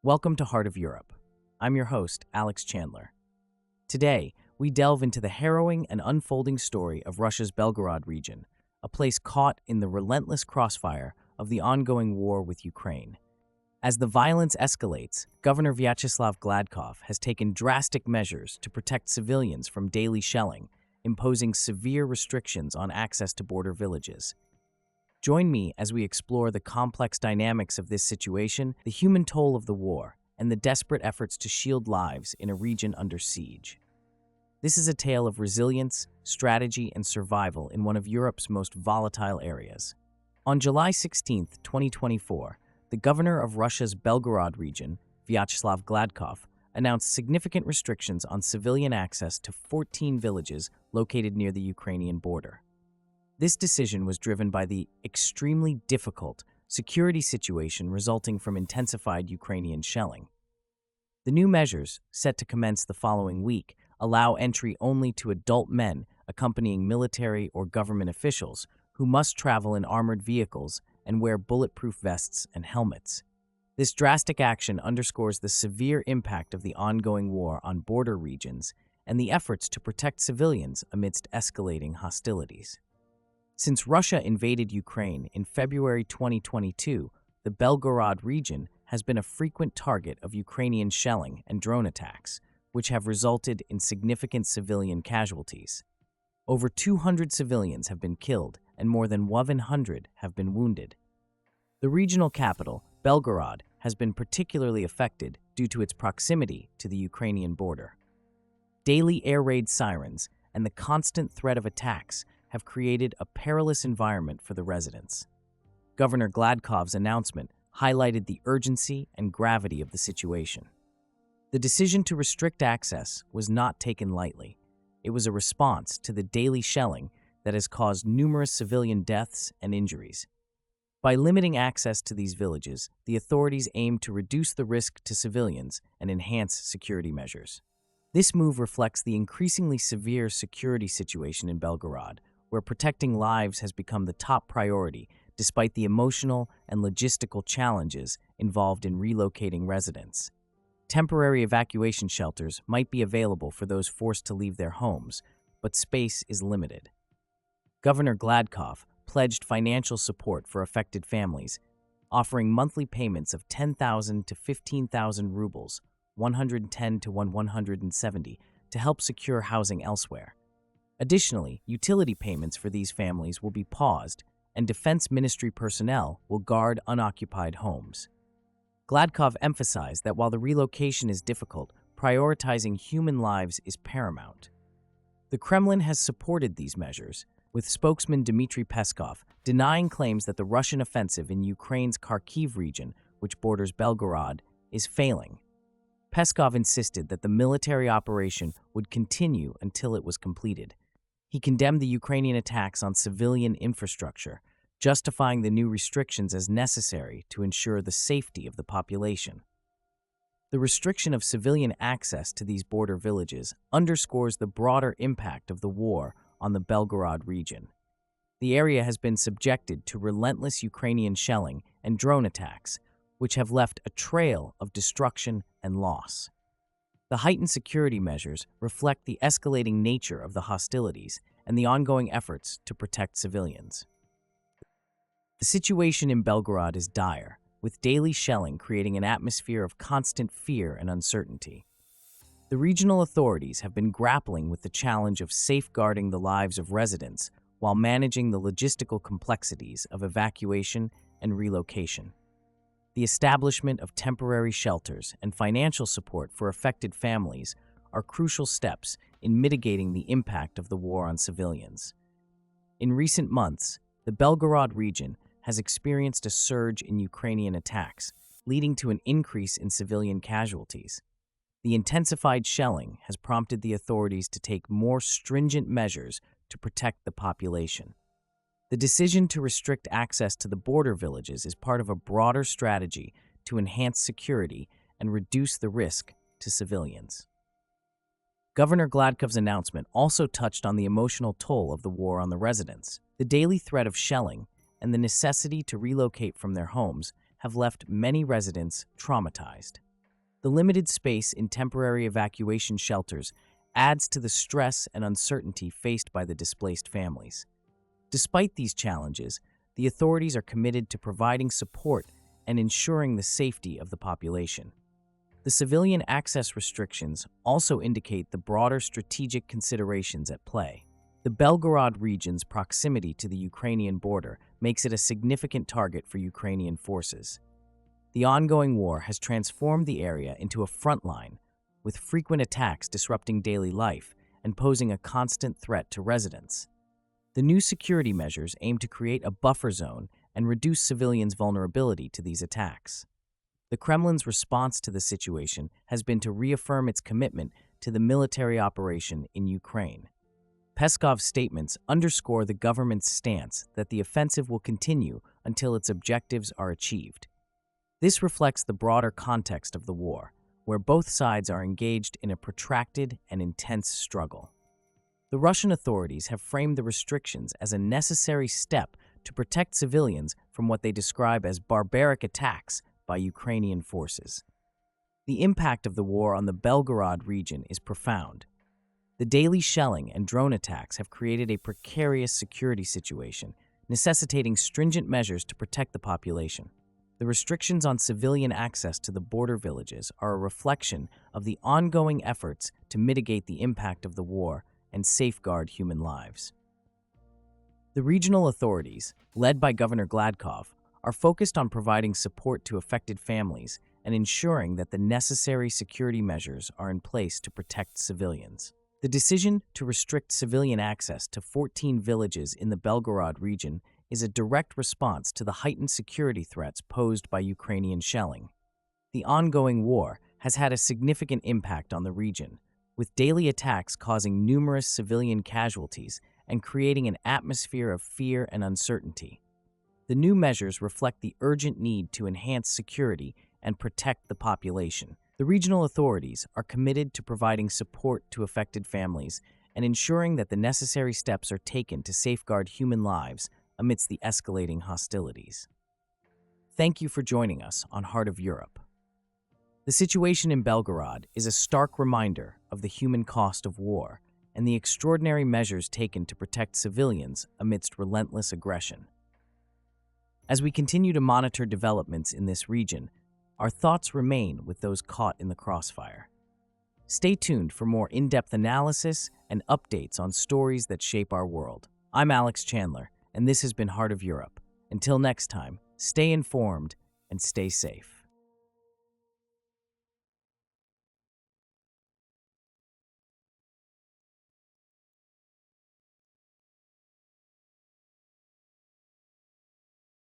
Welcome to Heart of Europe. I'm your host, Alex Chandler. Today, we delve into the harrowing and unfolding story of Russia's Belgorod region, a place caught in the relentless crossfire of the ongoing war with Ukraine. As the violence escalates, Governor Vyacheslav Gladkov has taken drastic measures to protect civilians from daily shelling, imposing severe restrictions on access to border villages. Join me as we explore the complex dynamics of this situation, the human toll of the war, and the desperate efforts to shield lives in a region under siege. This is a tale of resilience, strategy, and survival in one of Europe's most volatile areas. On July 16, 2024, the governor of Russia's Belgorod region, Vyacheslav Gladkov, announced significant restrictions on civilian access to 14 villages located near the Ukrainian border. This decision was driven by the extremely difficult security situation resulting from intensified Ukrainian shelling. The new measures, set to commence the following week, allow entry only to adult men accompanying military or government officials who must travel in armored vehicles and wear bulletproof vests and helmets. This drastic action underscores the severe impact of the ongoing war on border regions and the efforts to protect civilians amidst escalating hostilities. Since Russia invaded Ukraine in February 2022, the Belgorod region has been a frequent target of Ukrainian shelling and drone attacks, which have resulted in significant civilian casualties. Over 200 civilians have been killed and more than 100 have been wounded. The regional capital, Belgorod, has been particularly affected due to its proximity to the Ukrainian border. Daily air raid sirens and the constant threat of attacks have created a perilous environment for the residents. Governor Gladkov's announcement highlighted the urgency and gravity of the situation. The decision to restrict access was not taken lightly. It was a response to the daily shelling that has caused numerous civilian deaths and injuries. By limiting access to these villages, the authorities aim to reduce the risk to civilians and enhance security measures. This move reflects the increasingly severe security situation in Belgorod, where protecting lives has become the top priority despite the emotional and logistical challenges involved in relocating residents. Temporary evacuation shelters might be available for those forced to leave their homes, but space is limited. Governor Gladkov pledged financial support for affected families, offering monthly payments of 10,000 to 15,000 rubles, 110 to 170, to help secure housing elsewhere. Additionally, utility payments for these families will be paused, and Defense Ministry personnel will guard unoccupied homes. Gladkov emphasized that while the relocation is difficult, prioritizing human lives is paramount. The Kremlin has supported these measures, with spokesman Dmitry Peskov denying claims that the Russian offensive in Ukraine's Kharkiv region, which borders Belgorod, is failing. Peskov insisted that the military operation would continue until it was completed. He condemned the Ukrainian attacks on civilian infrastructure, justifying the new restrictions as necessary to ensure the safety of the population. The restriction of civilian access to these border villages underscores the broader impact of the war on the Belgorod region. The area has been subjected to relentless Ukrainian shelling and drone attacks, which have left a trail of destruction and loss. The heightened security measures reflect the escalating nature of the hostilities and the ongoing efforts to protect civilians. The situation in Belgorod is dire, with daily shelling creating an atmosphere of constant fear and uncertainty. The regional authorities have been grappling with the challenge of safeguarding the lives of residents while managing the logistical complexities of evacuation and relocation. The establishment of temporary shelters and financial support for affected families are crucial steps in mitigating the impact of the war on civilians. In recent months, the Belgorod region has experienced a surge in Ukrainian attacks, leading to an increase in civilian casualties. The intensified shelling has prompted the authorities to take more stringent measures to protect the population. The decision to restrict access to the border villages is part of a broader strategy to enhance security and reduce the risk to civilians. Governor Gladkov's announcement also touched on the emotional toll of the war on the residents. The daily threat of shelling and the necessity to relocate from their homes have left many residents traumatized. The limited space in temporary evacuation shelters adds to the stress and uncertainty faced by the displaced families. Despite these challenges, the authorities are committed to providing support and ensuring the safety of the population. The civilian access restrictions also indicate the broader strategic considerations at play. The Belgorod region's proximity to the Ukrainian border makes it a significant target for Ukrainian forces. The ongoing war has transformed the area into a front line, with frequent attacks disrupting daily life and posing a constant threat to residents. The new security measures aim to create a buffer zone and reduce civilians' vulnerability to these attacks. The Kremlin's response to the situation has been to reaffirm its commitment to the military operation in Ukraine. Peskov's statements underscore the government's stance that the offensive will continue until its objectives are achieved. This reflects the broader context of the war, where both sides are engaged in a protracted and intense struggle. The Russian authorities have framed the restrictions as a necessary step to protect civilians from what they describe as barbaric attacks by Ukrainian forces. The impact of the war on the Belgorod region is profound. The daily shelling and drone attacks have created a precarious security situation, necessitating stringent measures to protect the population. The restrictions on civilian access to the border villages are a reflection of the ongoing efforts to mitigate the impact of the war and safeguard human lives. The regional authorities, led by Governor Gladkov, are focused on providing support to affected families and ensuring that the necessary security measures are in place to protect civilians. The decision to restrict civilian access to 14 villages in the Belgorod region is a direct response to the heightened security threats posed by Ukrainian shelling. The ongoing war has had a significant impact on the region, with daily attacks causing numerous civilian casualties and creating an atmosphere of fear and uncertainty. The new measures reflect the urgent need to enhance security and protect the population. The regional authorities are committed to providing support to affected families and ensuring that the necessary steps are taken to safeguard human lives amidst the escalating hostilities. Thank you for joining us on Heart of Europe. The situation in Belgorod is a stark reminder of the human cost of war and the extraordinary measures taken to protect civilians amidst relentless aggression. As we continue to monitor developments in this region, our thoughts remain with those caught in the crossfire. Stay tuned for more in-depth analysis and updates on stories that shape our world. I'm Alex Chandler, and this has been Heart of Europe. Until next time, stay informed and stay safe.